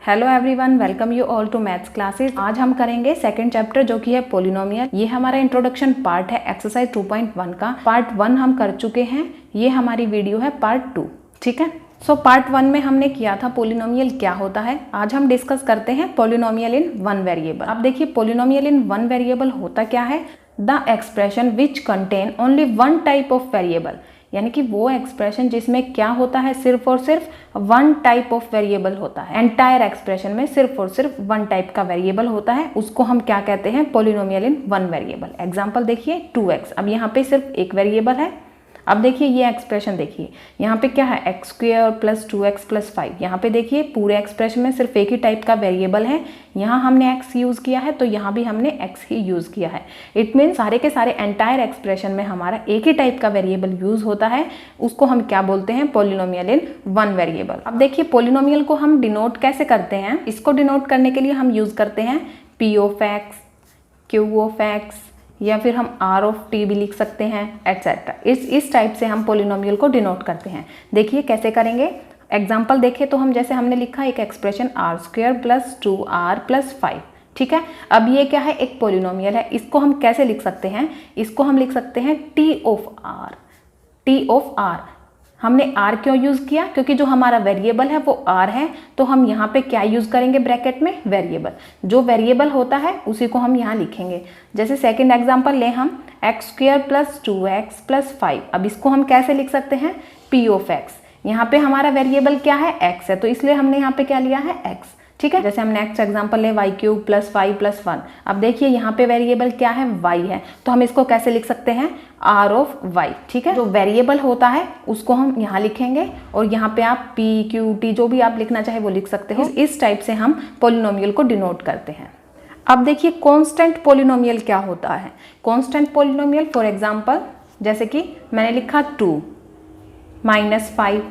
Hello everyone, welcome you all to maths classes. आज हम करेंगे सेकंड चैप्टर जो कि है पॉलिनोमियल। ये हमारा इंट्रोडक्शन पार्ट है एक्सरसाइज 2.1 का। पार्ट 1 हम कर चुके हैं, ये हमारी वीडियो है पार्ट 2। ठीक है, सो पार्ट 1 में हमने किया था पॉलिनोमियल क्या होता है। आज हम डिस्कस करते हैं पॉलिनोमियल इन वन वेरिएबल। अब देखिए पॉलिनोमियल इन वन वेरिएबल होता क्या है, the expression which contain only one type of variable, यानी कि वो एक्सप्रेशन जिसमें क्या होता है, सिर्फ और सिर्फ वन टाइप ऑफ वेरिएबल होता है। एंटायर एक्सप्रेशन में सिर्फ और सिर्फ वन टाइप का वेरिएबल होता है, उसको हम क्या कहते हैं, polynomial in one variable. Example देखिए 2x, अब यहाँ पे सिर्फ एक वेरिएबल है। अब देखिए ये एक्सप्रेशन देखिए, यहाँ पे क्या है x square plus 2x plus 5। यहाँ पे देखिए पूरे एक्सप्रेशन में सिर्फ एक ही टाइप का वेरिएबल है। यहाँ हमने x यूज़ किया है तो यहाँ भी हमने x ही यूज़ किया है। इट मीन सारे के सारे एंटायर एक्सप्रेशन में हमारा एक ही टाइप का वेरिएबल यूज़ होता है, उसको हम क्या बोलते हैं, पॉलिनोमियल इन वन वेरिएबल। अब देखिए पॉलिनोमियल को हम डिनोट कैसे करते हैं। इसको डिनोट करने के लिए हम यूज़ करते हैं p of x, q of x, या फिर हम r ऑफ t भी लिख सकते हैं एटसेट्रा। इस टाइप से हम पॉलिनोमियल को डिनोट करते हैं। देखिए कैसे करेंगे, एग्जांपल देखें तो हम जैसे हमने लिखा एक expression r square plus 2r plus 5। ठीक है, अब ये क्या है, एक पॉलिनोमियल है। इसको हम कैसे लिख सकते हैं, इसको हम लिख सकते हैं t of r। t of r हमने r क्यों यूज़ किया, क्योंकि जो हमारा वेरिएबल है वो r है, तो हम यहाँ पे क्या यूज़ करेंगे, ब्रैकेट में वेरिएबल। जो वेरिएबल होता है उसी को हम यहाँ लिखेंगे। जैसे सेकंड एग्जांपल लें हम x square plus 2x plus 5। अब इसको हम कैसे लिख सकते हैं, p ऑफ x। यहाँ पे हमारा वेरिएबल क्या है, x है, तो इसलिए हमने यहाँ पे क्या लिया है, x। ठीक है, जैसे हम नेक्स्ट एग्जांपल ले y क्यूब प्लस 5 प्लस 1। अब देखिए यहाँ पे वेरिएबल क्या है, y है, तो हम इसको कैसे लिख सकते हैं, r ऑफ y। ठीक है, जो वेरिएबल होता है उसको हम यहाँ लिखेंगे और यहाँ पे आप p q t जो भी आप लिखना चाहे वो लिख सकते हो। इस टाइप से हम पॉलिनोमियल को डिनोट करते हैं। अब देखिए कांस्टेंट पॉलिनोमियल क्या होता है। कांस्टेंट पॉलिनोमियल फॉर एग्जांपल जैसे कि मैंने लिखा 2 -5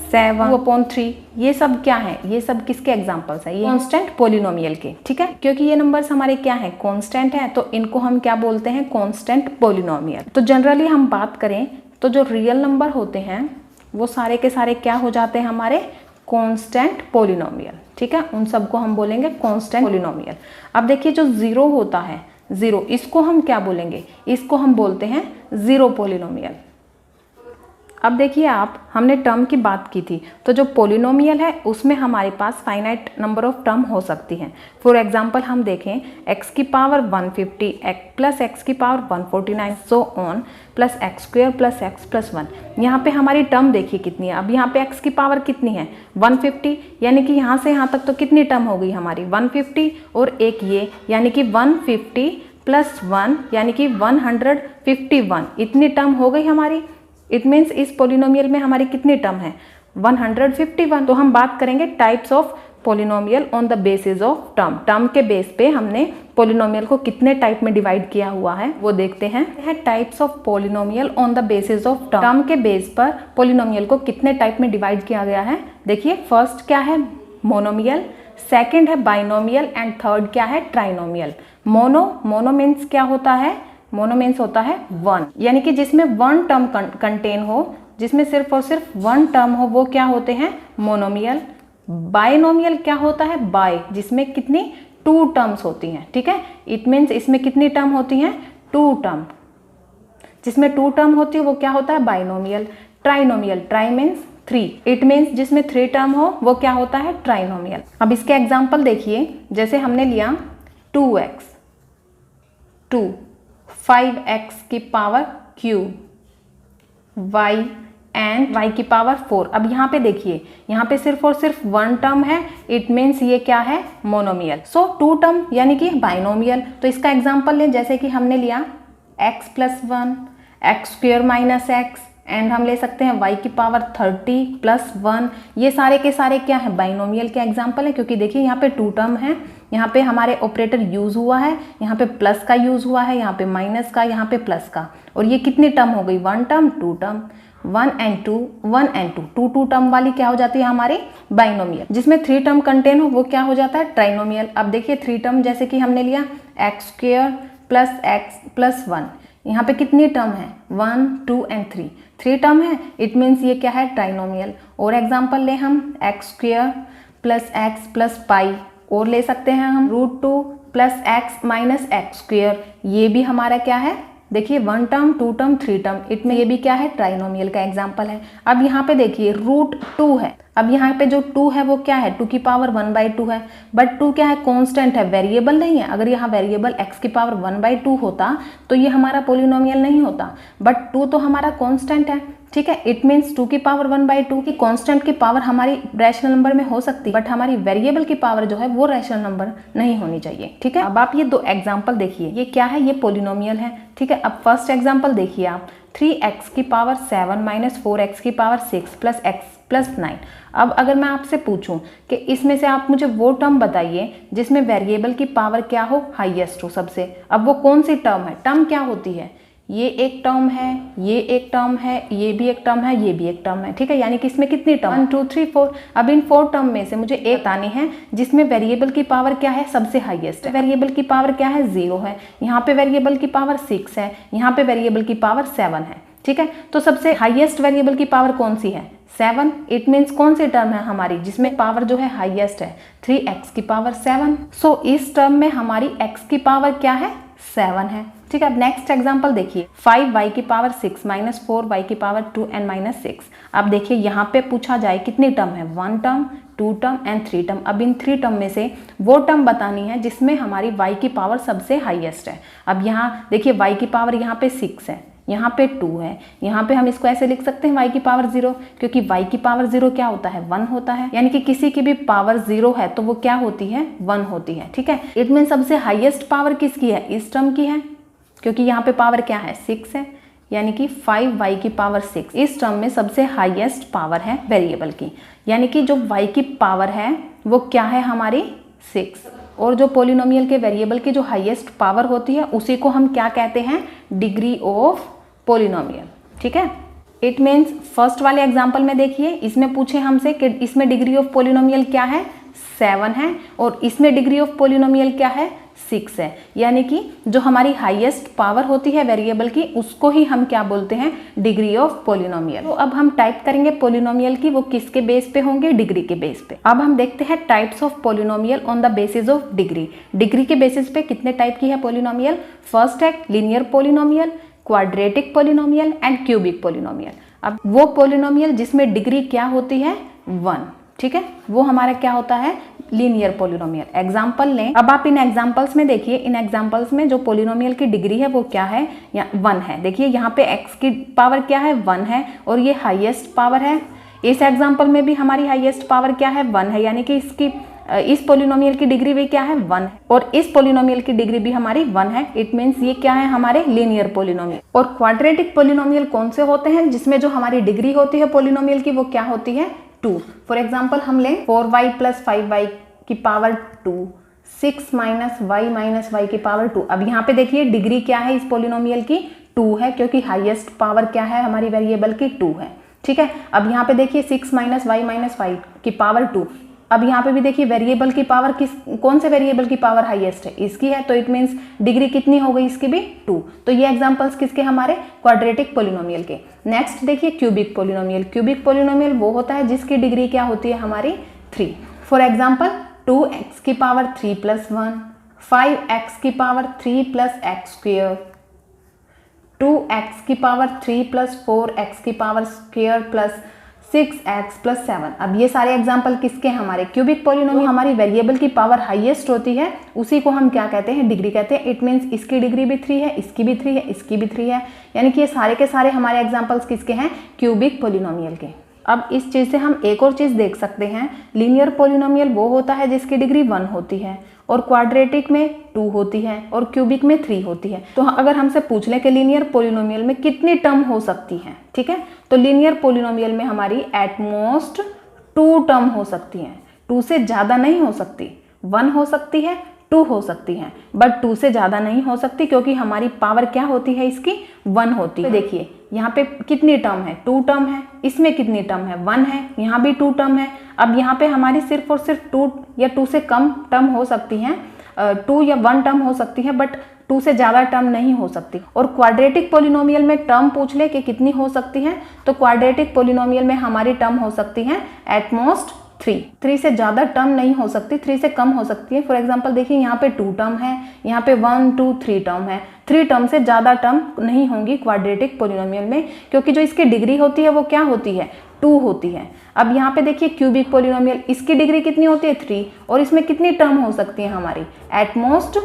7/3, ये सब क्या है, ये सब किसके एग्जांपल्स है, ये कांस्टेंट पॉलिनोमियल के। ठीक है, क्योंकि ये नंबर्स हमारे क्या है, कांस्टेंट है, तो इनको हम क्या बोलते हैं, कांस्टेंट पॉलिनोमियल। तो जनरली हम बात करें तो जो रियल नंबर होते हैं वो सारे के सारे क्या हो जाते हैं, हमारे कांस्टेंट पॉलिनोमियल। ठीक है, उन सबको हम बोलेंगे कांस्टेंट पॉलिनोमियल। अब देखिए जो जीरो होता है, जीरो, इसको हम क्या बोलेंगे, इसको हम बोलते हैं जीरो पॉलिनोमियल। अब देखिए आप, हमने टर्म की बात की थी, तो जो पॉलिनोमियल है उसमें हमारे पास फाइनाइट नंबर ऑफ टर्म हो सकती हैं। फॉर एग्जांपल हम देखें x की पावर 150 प्लस x की power 149 so on plus x square plus x plus 1। यहाँ पे हमारी टर्म देखिए कितनी है। अब यहाँ पे x की पावर कितनी है, 150, यानी कि यहाँ से यहाँ तक तो कितनी टर्म हो गई हमारी, 150 और एक ये, यानी कि 150 प्लस 1 यानी कि 151। इतनी टर्म हो गई हमारी। इट मीन्स इस पॉलिनोमियल में हमारी कितनी टर्म है, 151। तो हम बात करेंगे types of polynomial on the basis of term. Term के बेस पे हमने पॉलिनोमियल को कितने टाइप में डिवाइड किया हुआ है वो देखते हैं। Types of polynomial on the basis of term. Term के बेस पर पॉलिनोमियल को कितने टाइप में डिवाइड किया गया है। देखिए फर्स्ट क्या है, मोनोमियल, सेकेंड है बाइनोमियल एंड थर्ड क्या है, ट्राइनोमियल। मोनो मीन्स क्या होता है, मोनो मीन्स होता है वन, यानी कि जिसमें वन टर्म कंटेन हो, जिसमें सिर्फ और सिर्फ वन टर्म हो, वो क्या होते हैं, मोनोमियल। बाइनोमियल क्या होता है, बाय, जिसमें कितनी, टू टर्म्स होती हैं। ठीक है, इट मीन्स इसमें कितनी टर्म होती हैं, टू टर्म। जिसमें टू टर्म होती है वो क्या होता है, binomial. Trinomial, try means 3, it means जिसमें 3 टर्म हो वो क्या होता है, ट्राइनोमियल। अब इसके एग्जाम्पल देखिए, जैसे हमने लिया 2x 2, 5x की power cube, y and y की पावर 4। अब यहाँ पे देखिए, यहाँ पे सिर्फ और सिर्फ वन टर्म है, इट मीन्स ये क्या है, मोनोमियल। सो टू टर्म यानी कि बाइनोमियल। तो इसका एग्जांपल लें, जैसे कि हमने लिया x plus 1 x square minus x and हम ले सकते हैं y की पावर 30 प्लस 1। ये सारे के सारे क्या है, बाइनोमियल के एग्जाम्पल है, क्योंकि देखिए यहाँ पे टू टर्म है, यहाँ पे हमारे ऑपरेटर यूज हुआ है, यहाँ पे प्लस का यूज हुआ है, यहाँ पे माइनस का, यहाँ पे प्लस का, और ये कितनी टर्म हो गई, one term, two term, 1 and 2, 1 and 2, two term वाली क्या हो जाती है हमारी, बाइनोमियल। जिसमें 3 टर्म कंटेन हो वो क्या हो जाता है, ट्राइनोमियल। अब देखिए 3 टर्म, जैसे कि हमने लिया x square plus x plus 1, यहाँ पे कितनी टर्म है, 1 2 एंड 3 टर्म है, इट मीन्स ये क्या है, ट्राइनोमियल। और एग्जांपल ले हम x square plus x plus pi, और ले सकते हैं हम √2 plus x minus x square. ये भी हमारा क्या है, देखिए 1 टर्म 2 टर्म 3 टर्म, इतने ये भी क्या है, ट्राइनोमियल का एग्जाम्पल है। अब यहाँ पे देखिए √2 है, अब यहाँ पे जो 2 है वो क्या है, 2 की पावर 1/2 है, बट 2 क्या है, कांस्टेंट है, वेरिएबल नहीं है। अगर यहाँ वेरिएबल x की पावर 1/2 होता तो ये हमारा पोलिनोमियल नहीं होता, बट 2 तो हमारा कांस्टेंट है, ठीक है। इट मीन्स 2 की पावर 1/2 की कांस्टेंट की पावर हमारी रैशनल नंबर में हो सकती है, बट हमारी वेरिएबल की पावर जो है वो रैशनल नंबर नहीं होनी चाहिए, ठीक है। अब आप ये 2 एग्जाम्पल देखिए, ये क्या है, ये पोलिनोमियल है, ठीक है। अब फर्स्ट एग्जाम्पल देखिए आप, 3x की पावर 7 माइनस 4x की पावर 6 प्लस x प्लस 9। अब अगर मैं आपसे पूछूं कि इसमें से आप मुझे वो टर्म बताइए जिसमें वेरिएबल की पावर क्या हो, हाईएस्ट हो सबसे, अब वो कौन सी टर्म है, टर्म क्या होती है, ये एक टर्म है, ये एक टर्म है, ये भी एक टर्म है, ये भी एक टर्म है, ठीक है। यानी कि इसमें कितनी टर्म, 1 2 3 4। अब इन 4 टर्म में से मुझे एक बतानी है जिसमें वेरिएबल की पावर क्या है, सबसे हाईएस्ट है। वेरिएबल की पावर क्या है, 0 है, यहाँ पे वेरिएबल की पावर 6 है, यहाँ पे वेरिएबल की पावर 7 है, ठीक है। तो सबसे हाईएस्ट वेरिएबल की पावर कौन सी है, 7। इट मीन्स कौन सी टर्म है हमारी जिसमें पावर जो है हाईएस्ट है, 3x की पावर 7। सो इस टर्म में हमारी x की पावर क्या है, 7 है, ठीक है। अब नेक्स्ट एग्जांपल देखिए, 5y की पावर 6 माइनस 4y की पावर 2n माइनस 6। अब देखिए यहाँ पे पूछा जाए कितनी टर्म है, 1 टर्म 2 टर्म एंड 3 टर्म। अब इन 3 टर्म में से वो टर्म बतानी है जिसमें हमारी y की पावर सबसे हाईएस्ट है। अब यहाँ देखिए y की पावर यहाँ पे 6 है, यहाँ पे 2 है, यहाँ पे हम इसको ऐसे लिख सकते हैं y की पावर 0, क्योंकि y की पावर 0 क्या होता है, 1 होता है। यानी कि किसी की भी पावर 0 है तो वो क्या होती है, 1 होती है, ठीक है। इट मीन सबसे हाईएस्ट पावर किसकी है, इस टर्म की है, क्योंकि यहाँ पे पावर क्या है, 6 है, यानी कि 5y की पावर 6 इस टर्म में सबसे हाईएस्ट पावर है वेरिएबल की। यानी कि जो y की पावर है वो क्या है हमारी 6, और जो पोलिनोमियल के वेरिएबल की जो हाईएस्ट पावर होती है उसी को हम क्या कहते हैं, डिग्री ऑफ पोलिनोमियल, ठीक है। इट मीन्स फर्स्ट वाले एग्जाम्पल में देखिए, इसमें पूछे हमसे कि इसमें डिग्री ऑफ पोलिनोमियल क्या है, 7 है, और इसमें डिग्री ऑफ पोलिनोमियल क्या है, 6 है। यानी कि जो हमारी हाईएस्ट पावर होती है वेरिएबल की उसको ही हम क्या बोलते हैं, डिग्री ऑफ पोलिनोमियल। तो अब हम टाइप करेंगे पोलिनोमियल की, वो किसके बेस पे होंगे, डिग्री के बेस पे। अब हम देखते हैं types of polynomial on the basis of degree. Degree के बेसिस पे कितने टाइप की है पोलिनोमियल, फर्स्ट है linear polynomial, quadratic polynomial and cubic polynomial. अब वो पोलिनोमियल जिसमें डिग्री क्या होती है, 1, ठीक है, वो हमारा क्या होता है, लीनियर पोलिनोमियल। एग्जाम्पल लें, अब आप इन एग्जाम्पल्स में देखिए, इन एग्जाम्पल्स में जो पोलिनोमियल की डिग्री है वो क्या है, या 1 है। देखिए यहाँ पे x की पावर क्या है, 1 है, और ये हाईएस्ट पावर है। इस एग्जाम्पल में भी हमारी हाईएस्ट पावर क्या है, 1 है, यानी कि इसकी इस पोलिनोमियल की डिग्री भी क्या है, 1 है, और इस पोलिनोमियल की डिग्री भी हमारी 1 है। इट मीन्स ये क्या है, हमारे लीनियर पोलिनोमियल। और क्वाड्रेटिक पोलिनोमियल कौन से होते हैं, जिसमें जो हमारी डिग्री होती है पोलिनोमियल की वो क्या होती है, 2। फॉर एग्जाम्पल हम लें 4y प्लस 5y की पावर 2, 6 माइनस y की पावर 2। अब यहाँ पे देखिए डिग्री क्या है इस पोलिनोमियल की, 2 है, क्योंकि हाईएस्ट पावर क्या है हमारी वेरिएबल की, 2 है, ठीक है। अब यहाँ पे देखिए 6 माइनस y की पावर 2। अब यहाँ पे भी देखिए वेरिएबल की पावर कौन से वेरिएबल की पावर हाईएस्ट है, इसकी है, तो इट मीन्स डिग्री कितनी हो गई इसकी भी, 2। तो ये एग्जांपल्स किसके, हमारे क्वाड्रेटिक पोलिनोमियल के। नेक्स्ट देखिए क्यूबिक पोलिनोमियल। क्यूबिक पोलिनोमियल वो होता है जिसकी डिग्री क्या होती है हमारी, 3। फॉर एग्जाम्पल 2x की पावर 3 प्लस 1, 5x की power 3 plus x square, 2x की पावर 3 प्लस 4x की power square plus 6x plus 7। अब ये सारे एग्जाम्पल किसके, हमारे क्यूबिक पोलिनोमियल। हमारी वेरिएबल की पावर हाईएस्ट होती है उसी को हम क्या कहते हैं, डिग्री कहते हैं। इट मीन्स इसकी डिग्री भी 3 है, इसकी भी 3 है, इसकी भी 3 है, यानी कि ये सारे के सारे हमारे एग्जाम्पल्स किसके हैं, क्यूबिक पोलिनोमियल के। अब इस चीज़ से हम एक और चीज़ देख सकते हैं, लीनियर पोलिनोमियल वो होता है जिसकी डिग्री 1 होती है, और क्वाड्रेटिक में 2 होती है, और क्यूबिक में 3 होती है। तो अगर हमसे पूछ लें कि लीनियर पोलिनोमियल में कितनी टर्म हो सकती हैं, ठीक है, तो लीनियर पोलिनोमियल में हमारी एट मोस्ट 2 टर्म हो सकती हैं, 2 से ज़्यादा नहीं हो सकती। 1 हो सकती है, 2 हो सकती हैं, बट 2 से ज़्यादा नहीं हो सकती, क्योंकि हमारी पावर क्या होती है इसकी, 1 होती है। देखिए यहाँ पे कितनी टर्म है, 2 टर्म है, इसमें कितनी टर्म है, 1 है, यहाँ भी 2 टर्म है। अब यहाँ पे हमारी सिर्फ और सिर्फ 2 या 2 से कम टर्म हो सकती हैं, 2 या 1 टर्म हो सकती है, बट 2 से ज़्यादा टर्म नहीं हो सकती। और क्वाड्रेटिक पोलिनोमियल में टर्म पूछ ले कि कितनी हो सकती है, तो क्वाड्रेटिक पोलिनोमियल में हमारी टर्म हो सकती है एट मोस्ट 3 से ज़्यादा टर्म नहीं हो सकती, 3 से कम हो सकती है। फॉर एग्जांपल देखिए यहाँ पे 2 टर्म है, यहाँ पे 1 2 3 टर्म है। 3 टर्म से ज़्यादा टर्म नहीं होंगी क्वाड्रेटिक पोलिनोमियल में, क्योंकि जो इसकी डिग्री होती है वो क्या होती है, 2 होती है। अब यहाँ पे देखिए क्यूबिक पोलिनोमियल, इसकी डिग्री कितनी होती है, 3, और इसमें कितनी टर्म हो सकती है हमारी, एटमोस्ट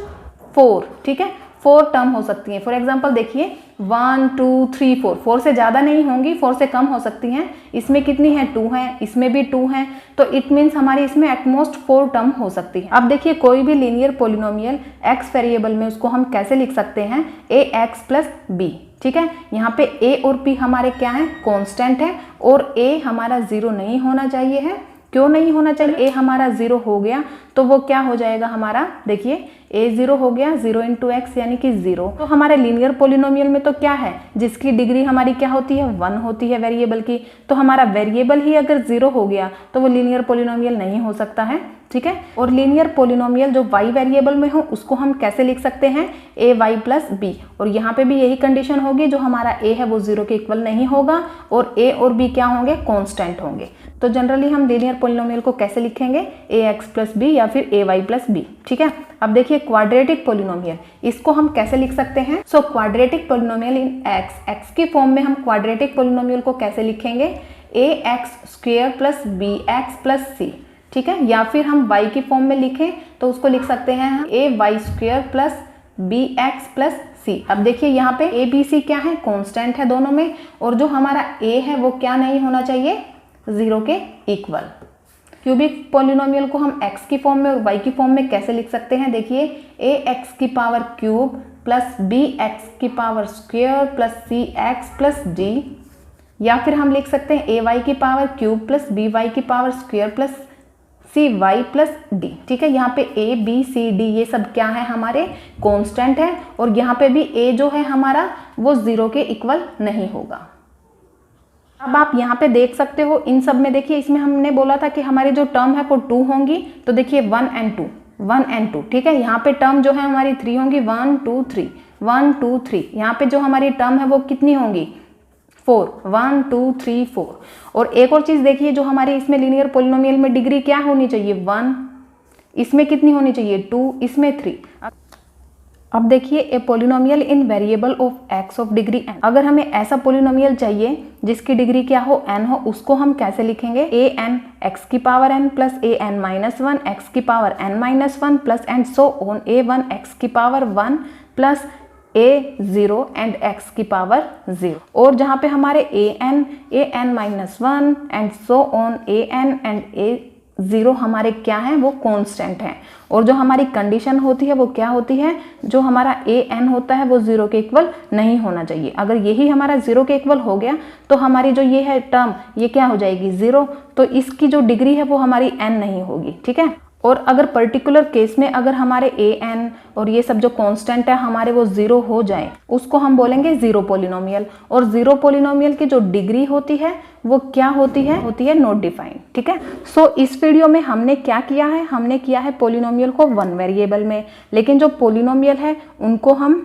4, ठीक है, 4 टर्म हो सकती हैं। फॉर एग्जांपल देखिए 1 2 3 4, 4 से ज़्यादा नहीं होंगी, 4 से कम हो सकती हैं। इसमें कितनी है, 2 है, इसमें भी 2 है, तो इट मीन्स हमारी इसमें एटमोस्ट 4 टर्म हो सकती है। अब देखिए कोई भी लीनियर पोलिनोमियल x वेरिएबल में उसको हम कैसे लिख सकते हैं, ax प्लस b, ठीक है। यहाँ पे a और b हमारे क्या है, कॉन्स्टेंट है, और a हमारा 0 नहीं होना चाहिए है। क्यों नहीं होना चाहिए, a हमारा 0 हो गया तो वो क्या हो जाएगा हमारा, देखिए a 0 हो गया, 0 इंटू एक्स यानी कि 0। तो हमारे लीनियर पोलिनोमियल में तो क्या है, जिसकी डिग्री हमारी क्या होती है, 1 होती है वेरिएबल की। तो हमारा वेरिएबल ही अगर 0 हो गया तो वो लीनियर पोलिनोमियल नहीं हो सकता है, ठीक है। और लीनियर पोलिनोमियल जो y वेरिएबल में हो उसको हम कैसे लिख सकते हैं, a y प्लस b, और यहाँ पे भी यही कंडीशन होगी, जो हमारा a है वो 0 के इक्वल नहीं होगा और a और b क्या होंगे, कांस्टेंट होंगे। तो जनरली हम लीनियर पोलिनोमियल को कैसे लिखेंगे, ax प्लस b या फिर ay प्लस b, ठीक है। अब देखिए क्वाड्रेटिक पोलिनोमियल, इसको हम कैसे लिख सकते हैं। सो क्वाड्रेटिक पोलिनोमियल इन x की फॉर्म में हम क्वाड्रेटिक पोलिनोमियल को कैसे लिखेंगे, ax square plus bx plus c, ठीक है। या फिर हम y की फॉर्म में लिखें तो उसको लिख सकते हैं ay square plus bx plus c। अब देखिए यहाँ पे a b c क्या है, कांस्टेंट है दोनों में, और जो हमारा a है वो क्या नहीं होना चाहिए, 0 के इक्वल। क्यूबिक पोलिनोमियल को हम x की फॉर्म में और y की फॉर्म में कैसे लिख सकते हैं, देखिए ax की पावर क्यूब प्लस bx की power square plus cx plus d, या फिर हम लिख सकते हैं ay की पावर क्यूब प्लस by की power square plus cy plus d, ठीक है। यहाँ पे a b c d ये सब क्या है, हमारे कांस्टेंट है, और यहाँ पे भी a जो है हमारा वो 0 के इक्वल नहीं होगा। अब आप यहाँ पे देख सकते हो इन सब में, देखिए इसमें हमने बोला था कि हमारी जो टर्म है वो 2 होंगी, तो देखिए 1 and 2, ठीक है। यहाँ पे टर्म जो है हमारी 3 होंगी, 1 2 3 1 2 3। यहाँ पे जो हमारी टर्म है वो कितनी होंगी, 4 1 2 3 4। और एक और चीज देखिए, जो हमारी इसमें लीनियर पोलिनोमियल में डिग्री क्या होनी चाहिए, 1, इसमें कितनी होनी चाहिए, 2, इसमें 3। अब देखिए a polynomial in variable of x of degree n, अगर हमें ऐसा पोलिनोमियल चाहिए जिसकी डिग्री क्या हो, n हो, उसको हम कैसे लिखेंगे, a n x की power n plus a n minus 1 x की power n minus 1 plus and so on a 1 x की power 1 plus a 0 and x की पावर 0। और जहाँ पे हमारे a n minus 1 and so on a n and a 0 हमारे क्या हैं, वो कांस्टेंट हैं। और जो हमारी कंडीशन होती है वो क्या होती है, जो हमारा an होता है वो 0 के इक्वल नहीं होना चाहिए। अगर यही हमारा 0 के इक्वल हो गया तो हमारी जो ये है टर्म, ये क्या हो जाएगी, 0, तो इसकी जो डिग्री है वो हमारी n नहीं होगी, ठीक है। और अगर पर्टिकुलर केस में अगर हमारे an और ये सब जो कांस्टेंट है हमारे वो 0 हो जाए, उसको हम बोलेंगे 0 पोलिनोमियल। और 0 पोलिनोमियल की जो डिग्री होती है वो क्या होती है नॉट डिफाइंड, ठीक है। सो इस वीडियो में हमने क्या किया है, हमने किया है पोलिनोमियल को 1 वेरिएबल में, लेकिन जो पोलिनोमियल है उनको हम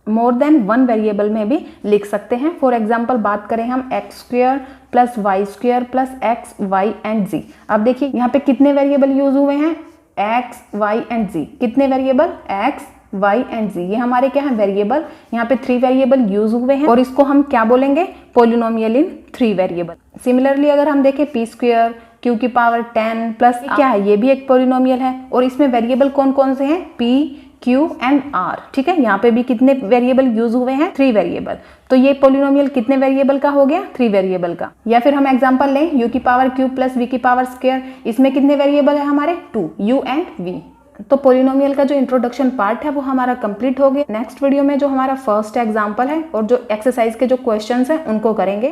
मोर देन 1 वेरिएबल में भी लिख सकते हैं। फॉर एग्जाम्पल बात करें हम X square plus Y square plus X Y and जी। अब देखिए यहाँ पे कितने वेरिएबल यूज हुए हैं, एक्स वाई एंड जी। कितने वेरिएबल, एक्स वाई एंड जी, ये हमारे क्या है वेरिएबल। यहाँ पे 3 वेरिएबल यूज हुए हैं और इसको हम क्या बोलेंगे, पोलिनोमियल इन 3 वेरिएबल। सिमिलरली अगर हम देखें पी स्क्वायर क्यू की पावर 10 प्लस क्या है, ये भी एक पोलिनोमियल है और इसमें वेरिएबल कौन कौन से हैं, पी क्यू एंड आर, ठीक है। यहाँ पे भी कितने वेरिएबल यूज हुए हैं, 3 वेरिएबल। तो ये पोलिनोमियल कितने वेरिएबल का हो गया, 3 वेरिएबल का। या फिर हम एग्जांपल लें u की पावर क्यू प्लस v की पावर स्क्वायर, इसमें कितने वेरिएबल है हमारे, 2, u एंड v। तो पोलिनोमियल का जो इंट्रोडक्शन पार्ट है वो हमारा कंप्लीट हो गया। नेक्स्ट वीडियो में जो हमारा फर्स्ट एग्जांपल है और जो एक्सरसाइज के जो क्वेश्चंस हैं उनको करेंगे।